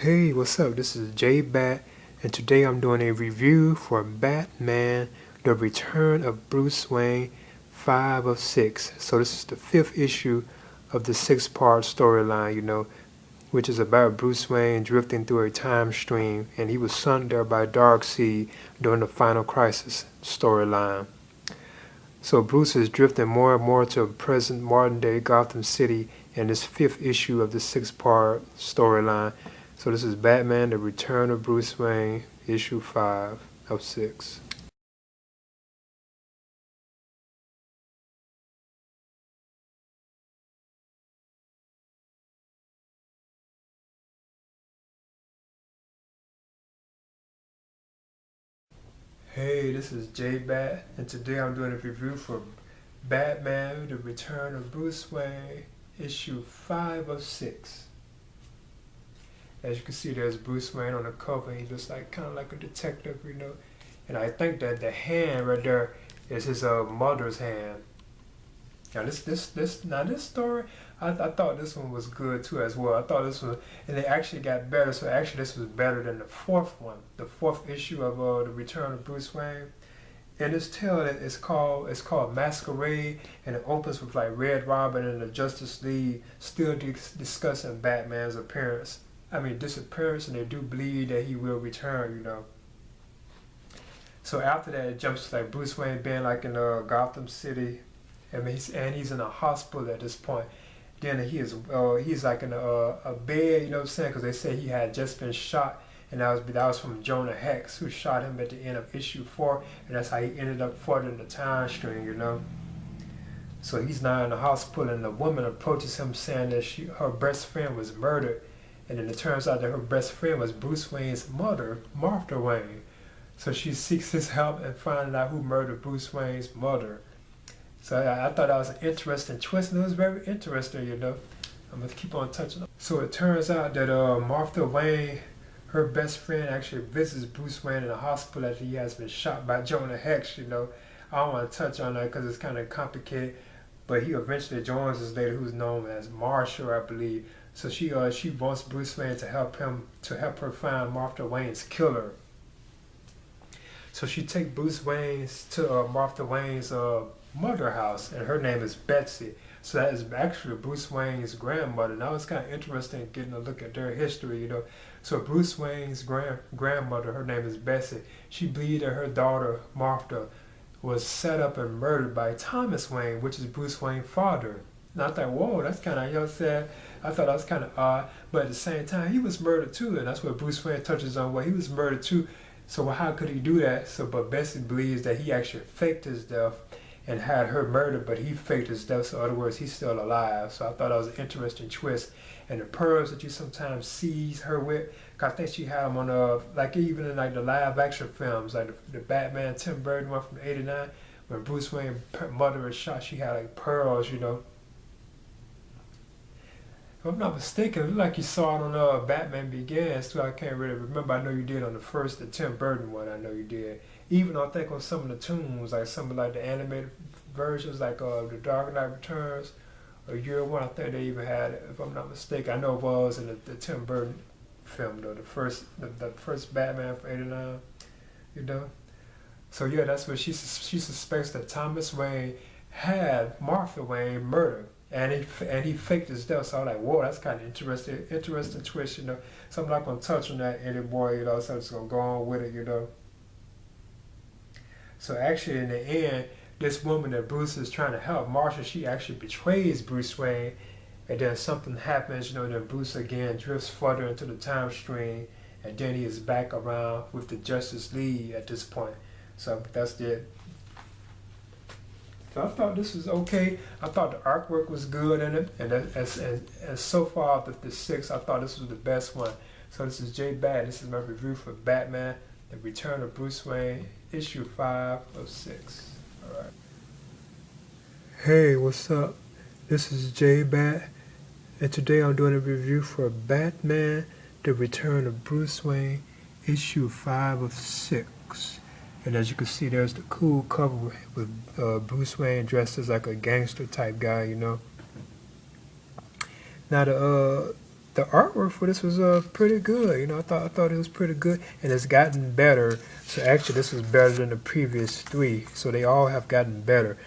Hey, what's up? This is J Bat, and today I'm doing a review for Batman: The Return of Bruce Wayne 5 of 6. So this is the fifth issue of the six-part storyline, which is about Bruce Wayne drifting through a time stream, and he was sunk there by Darkseid during the Final Crisis storyline. So Bruce is drifting more and more to present modern-day Gotham City in this fifth issue of the six-part storyline. So this is Batman: The Return of Bruce Wayne, issue 5 of 6. Hey, this is J-Bat, and today I'm doing a review for Batman: The Return of Bruce Wayne, issue 5 of 6. As you can see, there's Bruce Wayne on the cover. He looks like kind of like a detective. And I think that the hand right there is his mother's hand. Now this story, I thought this one was good too as well. I thought this one, and it actually got better. So actually, this was better than the fourth one, the fourth issue of The Return of Bruce Wayne. And this tale is called Masquerade, and it opens with like Red Robin and the Justice League still discussing Batman's disappearance, and they do believe that he will return. So after that, it jumps to like Bruce Wayne being like in Gotham City. He's in a hospital at this point. Then he's like in a bed, what I'm saying? Because they say he had just been shot, and that was from Jonah Hex, who shot him at the end of issue 4, and that's how he ended up further in the time string. So he's now in the hospital, and the woman approaches him saying that her best friend was murdered, and then it turns out that her best friend was Bruce Wayne's mother, Martha Wayne. So she seeks his help in finding out who murdered Bruce Wayne's mother. So I thought that was an interesting twist, and it was very interesting. I'm going to keep on touching on. So it turns out that Martha Wayne, her best friend, actually visits Bruce Wayne in the hospital after he has been shot by Jonah Hex. I don't want to touch on that because it's kind of complicated, but he eventually joins this lady who's known as Marshall, I believe. So she wants Bruce Wayne to help her find Martha Wayne's killer. So she takes Bruce Wayne to Martha Wayne's mother house, and her name is Betsy. So that is actually Bruce Wayne's grandmother. Now it's kind of interesting getting a look at their history. So Bruce Wayne's grandmother, her name is Betsy. She believed that her daughter Martha was set up and murdered by Thomas Wayne, which is Bruce Wayne's father. And I thought, whoa, that's kind of, I thought that was kind of odd. But at the same time, he was murdered too, and that's what Bruce Wayne touches on. Well, he was murdered too. So how could he do that? But Betsy believes that he actually faked his death and had her murdered, but he faked his death. So in other words, he's still alive. So I thought that was an interesting twist. And the pearls that you sometimes see her with, cause I think she had them on like even in like the live action films, like the Batman Tim Burton one from '89, when Bruce Wayne's mother was shot, she had like pearls. If I'm not mistaken, it looked like you saw it on Batman Begins too. I can't really remember. I know you did on the Tim Burton one. I know you did. Even I think on some of the tunes, like some of like the animated versions, like The Dark Knight Returns or Year One. I think they even had it. If I'm not mistaken, I know it was in the Tim Burton film though, the first Batman from '89. So yeah, that's what she suspects that Thomas Wayne had Martha Wayne murdered. And he faked his death. So I'm like, whoa, that's kind of interesting twist. So I'm not gonna touch on that anymore. So I'm just gonna go on with it. So actually, in the end, this woman that Bruce is trying to help, Marsha, she actually betrays Bruce Wayne, and then something happens. Then Bruce again drifts further into the time stream, and then he is back around with the Justice League at this point. So that's it. So I thought this was okay. I thought the artwork was good in it, and as so far the 6, I thought this was the best one. So this is J Bat. This is my review for Batman: The Return of Bruce Wayne, issue 5 of 6. All right. Hey, what's up? This is J Bat, and today I'm doing a review for Batman: The Return of Bruce Wayne, issue 5 of 6. And as you can see, there's the cool cover with Bruce Wayne dressed as like a gangster type guy. Now the artwork for this was pretty good. You know, I thought it was pretty good, and it's gotten better. So actually, this was better than the previous three. So they all have gotten better,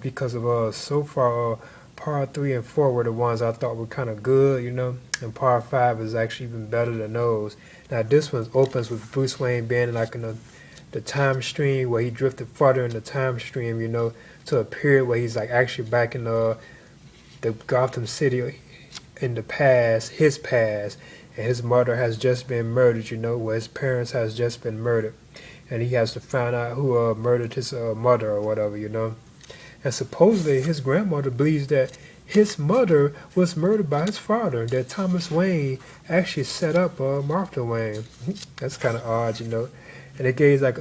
because of so far Part 3 and 4 were the ones I thought were kind of good. You know, and Part 5 is actually even better than those. Now this one opens with Bruce Wayne being like in the time stream where he drifted farther in the time stream. You know, to a period where he's like actually back in the Gotham City in the past, his past, and his mother has just been murdered, you know, where his parents has just been murdered, and he has to find out who murdered his mother or whatever, you know. And supposedly his grandmother believes that his mother was murdered by his father, that Thomas Wayne actually set up Martha Wayne. That's kind of odd, you know. And it gives like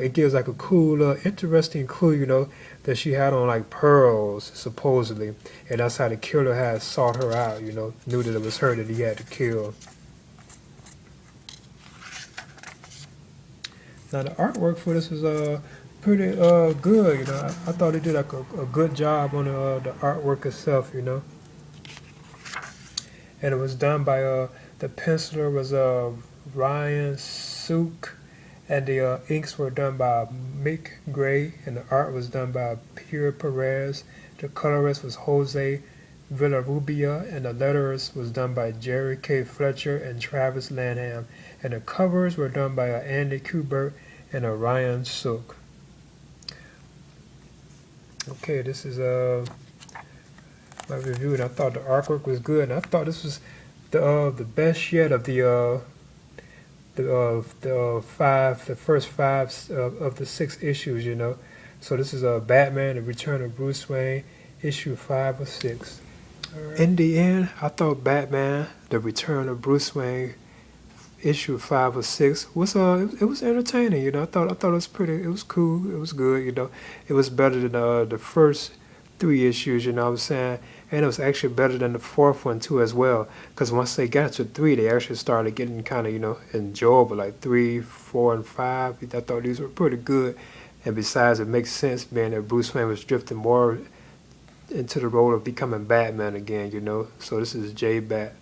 a cool, interesting clue, you know, that she had on like pearls, supposedly, and that's how the killer had sought her out, you know, knew that it was her that he had to kill. Now the artwork for this is pretty good, you know. I thought he did like a good job on the artwork itself, you know. And it was done by the penciler was Ryan Sook, and the inks were done by Mick Gray, and the art was done by Pierre Perez. The colorist was Jose Villarrubia, and the letters was done by Jerry K. Fletcher and Travis Lanham, and the covers were done by Andy Kubert and Ryan Sook. Okay, this is my review, and I thought the artwork was good, and I thought this was the best yet of the first five of the 6 issues, you know. So this is Batman: The Return of Bruce Wayne, issue 5 of 6. Right. In the end, I thought Batman: The Return of Bruce Wayne, issue 5 of 6 was it was entertaining, you know. I thought it was it was cool, it was good, you know. It was better than the first 3 issues, you know what I'm saying? And it was actually better than the 4th one too as well, because once they got to 3, they actually started getting kind of, you know, enjoyable. Like 3, 4, and 5, I thought these were pretty good. And besides, it makes sense being that Bruce Wayne was drifting more into the role of becoming Batman again, you know. So this is J-Bat.